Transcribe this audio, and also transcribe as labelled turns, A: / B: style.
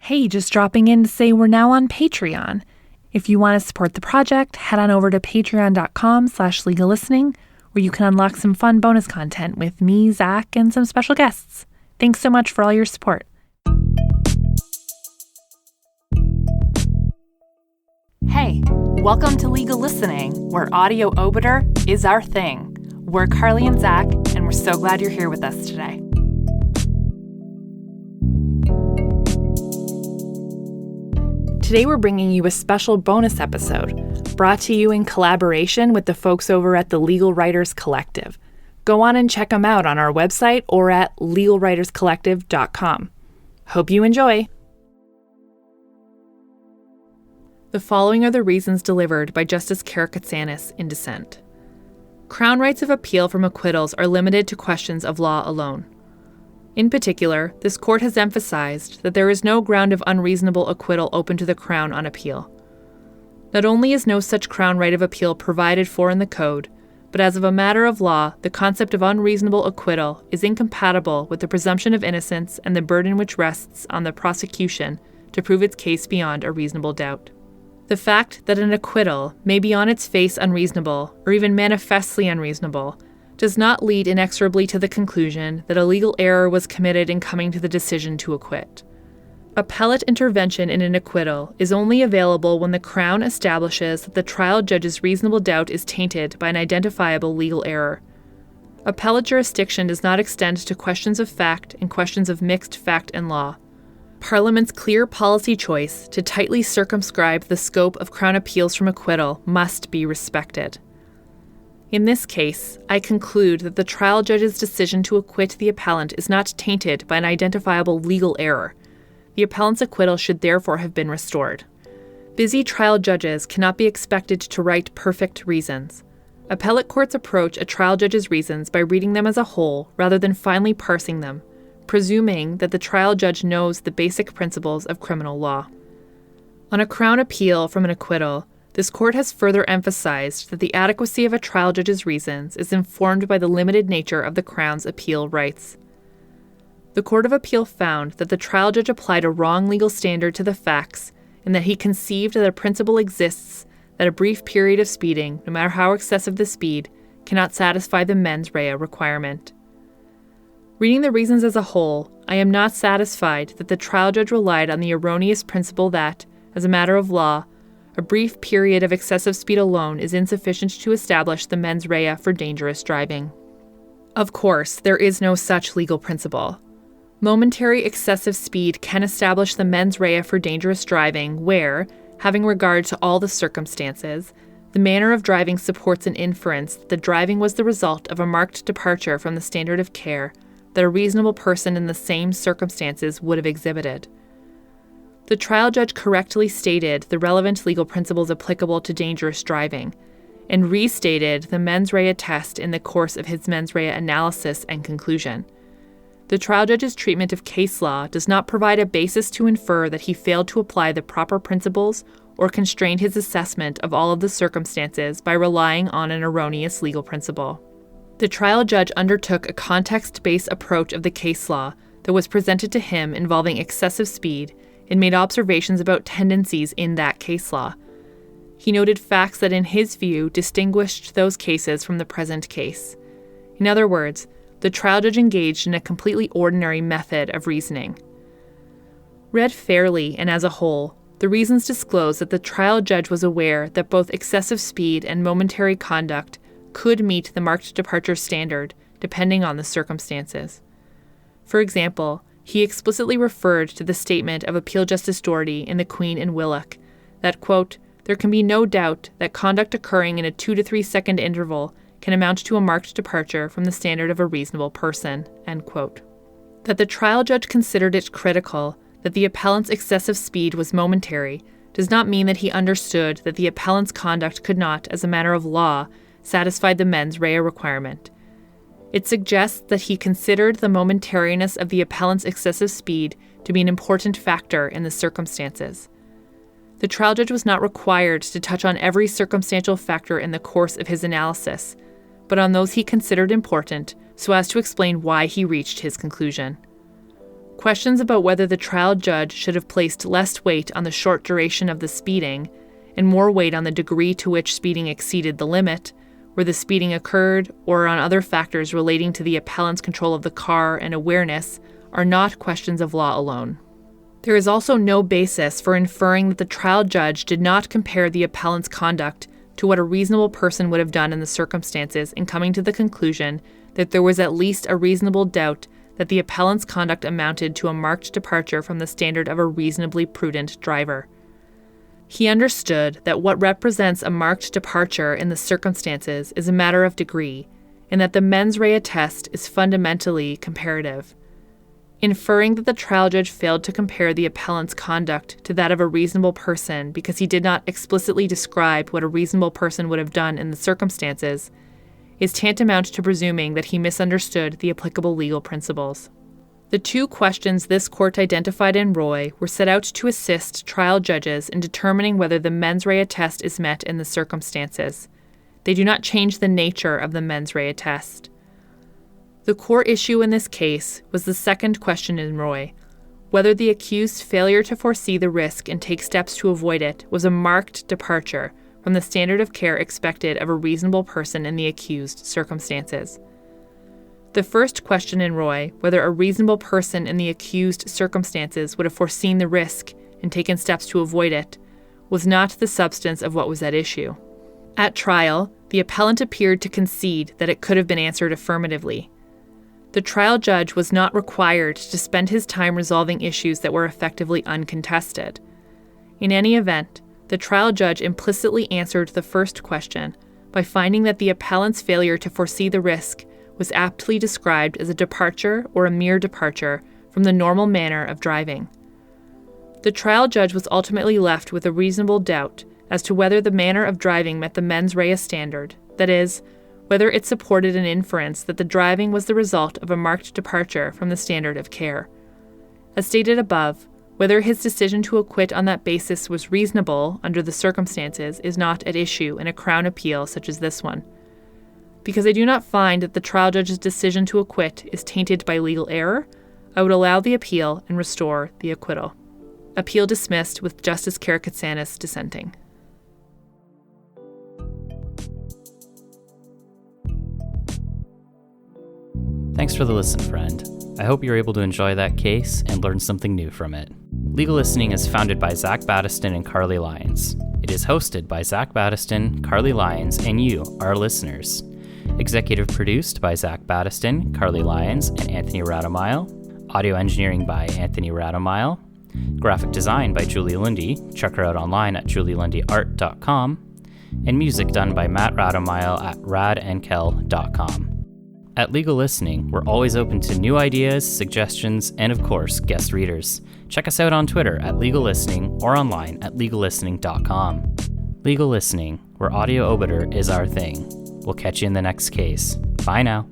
A: Hey, just dropping in to say we're now on Patreon. If you want to support the project, head on over to patreon.com/legalistening, where you can unlock some fun bonus content with me, Zach, and some special guests. Thanks so much for all your support. Hey, welcome to Legal Listening, where audio obiter is our thing. We're Carly and Zach, and we're so glad you're here with us today. Today we're bringing you a special bonus episode, brought to you in collaboration with the folks over at the Legal Writers Collective. Go on and check them out on our website or at legalwriterscollective.com. Hope you enjoy! The following are the reasons delivered by Justice Karakatsanis in Dissent. Crown rights of appeal from acquittals are limited to questions of law alone. In particular, this court has emphasized that there is no ground of unreasonable acquittal open to the Crown on appeal. Not only is no such Crown right of appeal provided for in the Code, but as of a matter of law, the concept of unreasonable acquittal is incompatible with the presumption of innocence and the burden which rests on the prosecution to prove its case beyond a reasonable doubt. The fact that an acquittal may be on its face unreasonable, or even manifestly unreasonable, does not lead inexorably to the conclusion that a legal error was committed in coming to the decision to acquit. Appellate intervention in an acquittal is only available when the Crown establishes that the trial judge's reasonable doubt is tainted by an identifiable legal error. Appellate jurisdiction does not extend to questions of fact and questions of mixed fact and law. Parliament's clear policy choice to tightly circumscribe the scope of Crown appeals from acquittal must be respected. In this case, I conclude that the trial judge's decision to acquit the appellant is not tainted by an identifiable legal error. The appellant's acquittal should therefore have been restored. Busy trial judges cannot be expected to write perfect reasons. Appellate courts approach a trial judge's reasons by reading them as a whole rather than finely parsing them, presuming that the trial judge knows the basic principles of criminal law. On a Crown appeal from an acquittal, this court has further emphasized that the adequacy of a trial judge's reasons is informed by the limited nature of the Crown's appeal rights. The Court of Appeal found that the trial judge applied a wrong legal standard to the facts and that he conceived that a principle exists that a brief period of speeding, no matter how excessive the speed, cannot satisfy the mens rea requirement. Reading the reasons as a whole, I am not satisfied that the trial judge relied on the erroneous principle that, as a matter of law, a brief period of excessive speed alone is insufficient to establish the mens rea for dangerous driving. Of course, there is no such legal principle. Momentary excessive speed can establish the mens rea for dangerous driving where, having regard to all the circumstances, the manner of driving supports an inference that the driving was the result of a marked departure from the standard of care that a reasonable person in the same circumstances would have exhibited. The trial judge correctly stated the relevant legal principles applicable to dangerous driving, and restated the mens rea test in the course of his mens rea analysis and conclusion. The trial judge's treatment of case law does not provide a basis to infer that he failed to apply the proper principles or constrained his assessment of all of the circumstances by relying on an erroneous legal principle. The trial judge undertook a context-based approach of the case law that was presented to him involving excessive speed and made observations about tendencies in that case law. He noted facts that in his view distinguished those cases from the present case. In other words, the trial judge engaged in a completely ordinary method of reasoning. Read fairly and as a whole, the reasons disclose that the trial judge was aware that both excessive speed and momentary conduct could meet the marked departure standard depending on the circumstances. For example, he explicitly referred to the statement of Appeal Justice Doherty in The Queen and Willock that, quote, there can be no doubt that conduct occurring in a 2 to 3 second interval can amount to a marked departure from the standard of a reasonable person, end quote. That the trial judge considered it critical that the appellant's excessive speed was momentary does not mean that he understood that the appellant's conduct could not, as a matter of law, satisfy the mens rea requirement. It suggests that he considered the momentariness of the appellant's excessive speed to be an important factor in the circumstances. The trial judge was not required to touch on every circumstantial factor in the course of his analysis, but on those he considered important so as to explain why he reached his conclusion. Questions about whether the trial judge should have placed less weight on the short duration of the speeding and more weight on the degree to which speeding exceeded the limit, where the speeding occurred, or on other factors relating to the appellant's control of the car and awareness, are not questions of law alone. There is also no basis for inferring that the trial judge did not compare the appellant's conduct to what a reasonable person would have done in the circumstances in coming to the conclusion that there was at least a reasonable doubt that the appellant's conduct amounted to a marked departure from the standard of a reasonably prudent driver. He understood that what represents a marked departure in the circumstances is a matter of degree, and that the mens rea test is fundamentally comparative. Inferring that the trial judge failed to compare the appellant's conduct to that of a reasonable person because he did not explicitly describe what a reasonable person would have done in the circumstances is tantamount to presuming that he misunderstood the applicable legal principles. The two questions this court identified in Roy were set out to assist trial judges in determining whether the mens rea test is met in the circumstances. They do not change the nature of the mens rea test. The core issue in this case was the second question in Roy, whether the accused's failure to foresee the risk and take steps to avoid it was a marked departure from the standard of care expected of a reasonable person in the accused circumstances. The first question in Roy, whether a reasonable person in the accused circumstances would have foreseen the risk and taken steps to avoid it, was not the substance of what was at issue. At trial, the appellant appeared to concede that it could have been answered affirmatively. The trial judge was not required to spend his time resolving issues that were effectively uncontested. In any event, the trial judge implicitly answered the first question by finding that the appellant's failure to foresee the risk was aptly described as a departure or a mere departure from the normal manner of driving. The trial judge was ultimately left with a reasonable doubt as to whether the manner of driving met the mens rea standard, that is, whether it supported an inference that the driving was the result of a marked departure from the standard of care. As stated above, whether his decision to acquit on that basis was reasonable under the circumstances is not at issue in a Crown appeal such as this one. Because I do not find that the trial judge's decision to acquit is tainted by legal error, I would allow the appeal and restore the acquittal. Appeal dismissed with Justice Karakatsanis dissenting.
B: Thanks for the listen, friend. I hope you're able to enjoy that case and learn something new from it. Legal Listening is founded by Zach Battiston and Carly Lyons. It is hosted by Zach Battiston, Carly Lyons, and you, our listeners. Executive produced by Zach Battiston, Carly Lyons, and Anthony Radomile. Audio engineering by Anthony Radomile. Graphic design by Julie Lundy. Check her out online at julielundyart.com. And music done by Matt Radomile at radandkel.com. At Legal Listening, we're always open to new ideas, suggestions, and of course, guest readers. Check us out on Twitter at Legal Listening or online at legallistening.com. Legal Listening, where audio obiter is our thing. We'll catch you in the next case. Bye now.